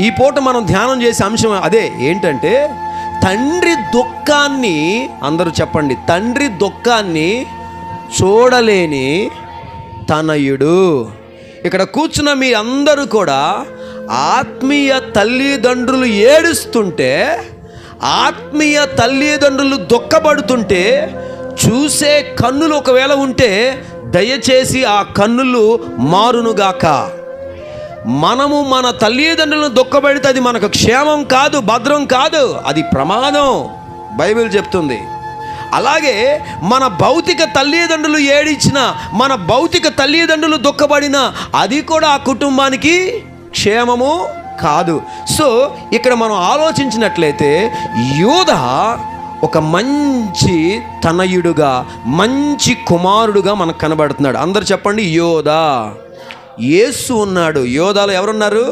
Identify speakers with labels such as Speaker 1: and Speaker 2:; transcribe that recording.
Speaker 1: ఈ పూట మనం ధ్యానం చేసే అంశం అదే. ఏంటంటే తండ్రి దుఃఖాన్ని, అందరూ చెప్పండి, తండ్రి దుఃఖాన్ని చూడలేని తనయుడు. ఇక్కడ కూర్చున్న మీ అందరూ కూడా ఆత్మీయ తల్లిదండ్రులు ఏడుస్తుంటే, ఆత్మీయ తల్లిదండ్రులు దుఃఖపడుతుంటే చూసే కన్నులు ఒకవేళ ఉంటే దయచేసి ఆ కన్నులు మారునుగాక. మనము మన తల్లిదండ్రులను దుఃఖపెడితే అది మనకు క్షేమం కాదు, భద్రం కాదు, అది ప్రమాదం, బైబిల్ చెప్తుంది. అలాగే మన భౌతిక తల్లిదండ్రులు ఏడిచిన, మన భౌతిక తల్లిదండ్రులు దుఃఖపడినా అది కూడా ఆ కుటుంబానికి క్షేమము కాదు. సో ఇక్కడ మనం ఆలోచించినట్లయితే యూదా ఒక మంచి తనయుడుగా, మంచి కుమారుడుగా మనకు కనబడుతున్నాడు. అందరు చెప్పండి, యోధా. యేసు ఉన్నాడు. యోధాలో ఎవరున్నారు?